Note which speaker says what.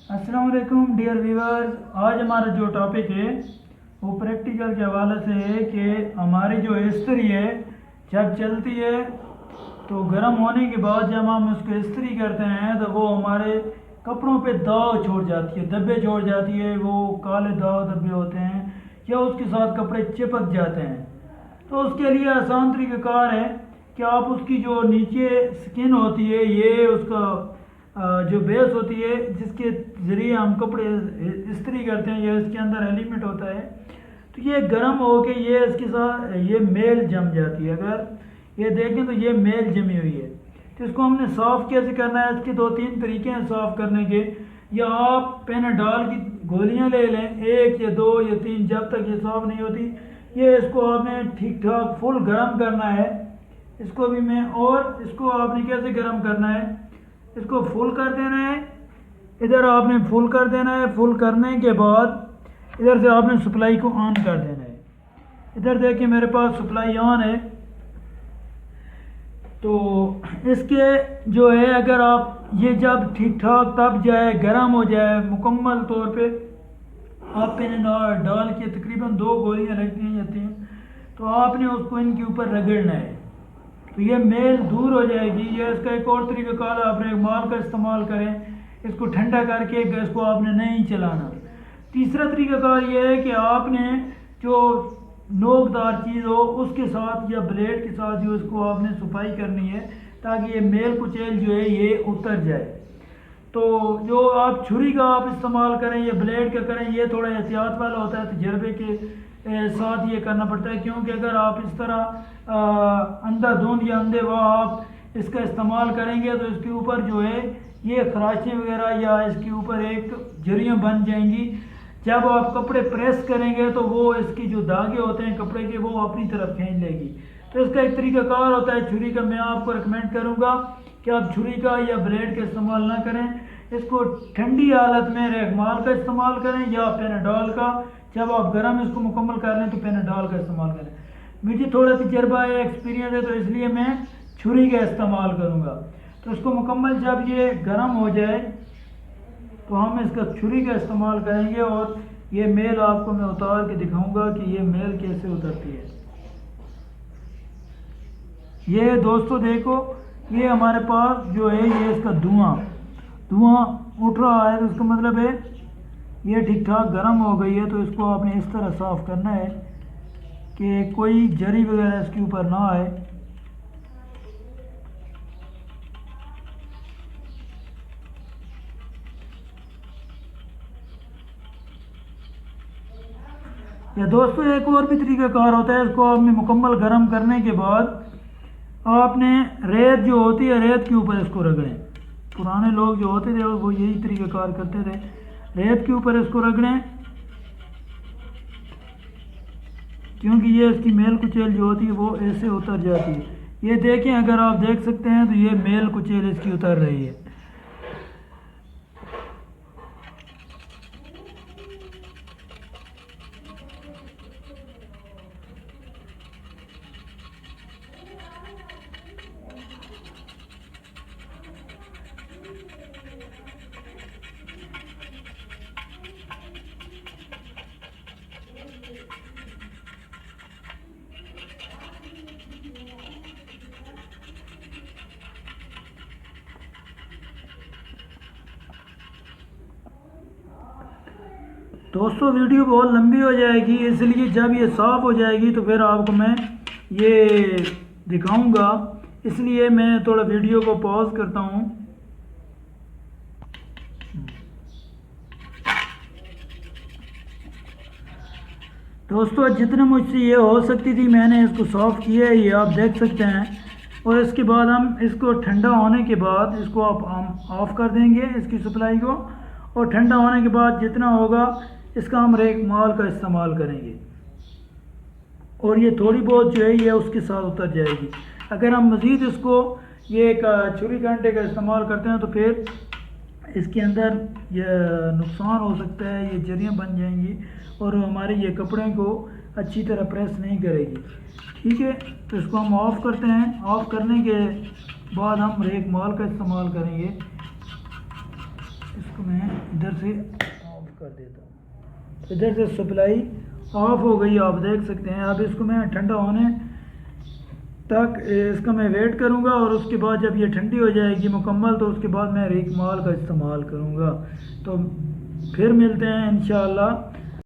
Speaker 1: अस्सलाम वालेकुम dear viewers. आज हमारा जो टॉपिक है वो प्रैक्टिकल के हवाले से है कि हमारी जो इस्त्री है जब चलती है तो गर्म होने के बाद जब हम उसको इस्त्री करते हैं तो वो हमारे कपड़ों पे दाग छोड़ जाती है, धब्बे छोड़ जाती है। वो काले दाग धब्बे होते हैं या उसके साथ कपड़े चिपक जाते हैं। तो उसके लिए आसान तरीक़ाकार है कि आप उसकी जो नीचे स्किन होती है, ये उसका जो बेस होती है जिसके ज़रिए हम कपड़े इस्त्री करते हैं, ये इसके अंदर एलिमेंट होता है। तो ये गर्म हो के ये इसके साथ ये मेल जम जाती है। अगर ये देखें तो ये मेल जमी हुई है। तो इसको हमने साफ़ कैसे करना है, इसके 2-3 तरीके हैं साफ़ करने के। या आप पेनाडॉल की गोलियां ले लें, 1 या 2 या 3, जब तक ये साफ़ नहीं होती। ये इसको आपने ठीक ठाक फुल गर्म करना है। इसको भी मैं और इसको आपने कैसे गर्म करना है, इसको फुल कर देना है। इधर आपने फुल कर देना है। फुल करने के बाद इधर से आपने सप्लाई को ऑन कर देना है। इधर देखिए मेरे पास सप्लाई ऑन है। तो इसके जो है, अगर आप ये जब ठीक ठाक तब जाए, गर्म हो जाए मुकम्मल तौर पे, आप डाल के तकरीबन 2 गोलियां लगती हैं या 3, तो आपने उसको इनके ऊपर रगड़ना है। तो ये मेल दूर हो जाएगी। ये इसका एक और तरीक़ाकार, आप रेगमाल का इस्तेमाल करें। इसको ठंडा करके गैस को आपने नहीं चलाना। तीसरा तरीक़ाकार ये है कि आपने जो नोकदार चीज़ हो उसके साथ या ब्लेड के साथ जो इसको आपने सफाई करनी है ताकि ये मेल कुचैल जो है ये उतर जाए। तो जो आप छुरी का आप इस्तेमाल करें या ब्लेड का करें, ये थोड़ा एहतियात वाला होता है, तजर्बे के साथ ये करना पड़ता है। क्योंकि अगर आप इस तरह अंधाधुंध या अंधेवा आप इसका इस्तेमाल करेंगे तो इसके ऊपर जो है ये खराशें वगैरह या इसके ऊपर एक झुर्रियाँ बन जाएंगी। जब आप कपड़े प्रेस करेंगे तो वो इसकी जो धागे होते हैं कपड़े के, वो अपनी तरफ खींच लेगी। तो इसका एक तरीक़ाकार होता है छुरी का। मैं आपको रिकमेंड करूँगा कि आप छुरी का या ब्लेड का इस्तेमाल ना करें। इसको ठंडी हालत में रेगमाल का इस्तेमाल करें या पेनाडॉल का। जब आप गर्म इसको मुकम्मल कर लें तो पेनाडॉल का इस्तेमाल करें। मुझे थोड़ा तजर्बा है, एक्सपीरियंस है, तो इसलिए मैं छुरी का इस्तेमाल करूँगा। तो इसको मुकम्मल जब ये गर्म हो जाए तो हम इसका छुरी का इस्तेमाल करेंगे और ये मेल आपको मैं उतार के दिखाऊंगा कि ये मेल कैसे उतरती है। ये दोस्तों देखो, ये हमारे पास जो है ये इसका धुआं उठ रहा है। तो इसका मतलब है ये ठीक ठाक गर्म हो गई है। तो इसको आपने इस तरह साफ़ करना है कि कोई जरी वगैरह इसके ऊपर ना आए। या दोस्तों एक और भी तरीक़ाकार होता है। इसको आपने मुकम्मल गर्म करने के बाद आपने रेत जो होती है, रेत के ऊपर इसको रगड़ें। पुराने लोग जो होते थे वो यही तरीक़ाकार करते थे, रेत के ऊपर इसको रगड़ें। क्योंकि ये इसकी मेल कुचैल जो होती है वो ऐसे उतर जाती है। ये देखें, अगर आप देख सकते हैं तो ये मेल कुचैल इसकी उतर रही है। दोस्तों वीडियो बहुत लंबी हो जाएगी, इसलिए जब ये साफ़ हो जाएगी तो फिर आपको मैं ये दिखाऊंगा। इसलिए मैं थोड़ा वीडियो को पॉज करता हूँ। दोस्तों जितने मुझसे ये हो सकती थी मैंने इसको सॉफ़्ट किया है, ये आप देख सकते हैं। और इसके बाद हम इसको ठंडा होने के बाद इसको हम ऑफ़ कर देंगे इसकी सप्लाई को। और ठंडा होने के बाद जितना होगा इसका हम रेगमाल का इस्तेमाल करेंगे और ये थोड़ी बहुत जो है ये उसके साथ उतर जाएगी। अगर हम मज़ीद इसको ये एक छुरी कांटे का इस्तेमाल करते हैं तो फिर इसके अंदर ये नुकसान हो सकता है, ये जरियाँ बन जाएंगी और हमारे ये कपड़े को अच्छी तरह प्रेस नहीं करेगी। ठीक है, तो इसको हम ऑफ़ करते हैं। ऑफ़ करने के बाद हम रेगमाल का इस्तेमाल करेंगे। इसको मैं इधर से ऑफ कर देता हूँ। इधर से सप्लाई ऑफ हो गई, आप देख सकते हैं। अब इसको मैं ठंडा होने तक इसका मैं वेट करूँगा, और उसके बाद जब ये ठंडी हो जाएगी मुकम्मल, तो उसके बाद मैं रिकमाल का इस्तेमाल करूँगा। तो फिर मिलते हैं इंशाअल्लाह।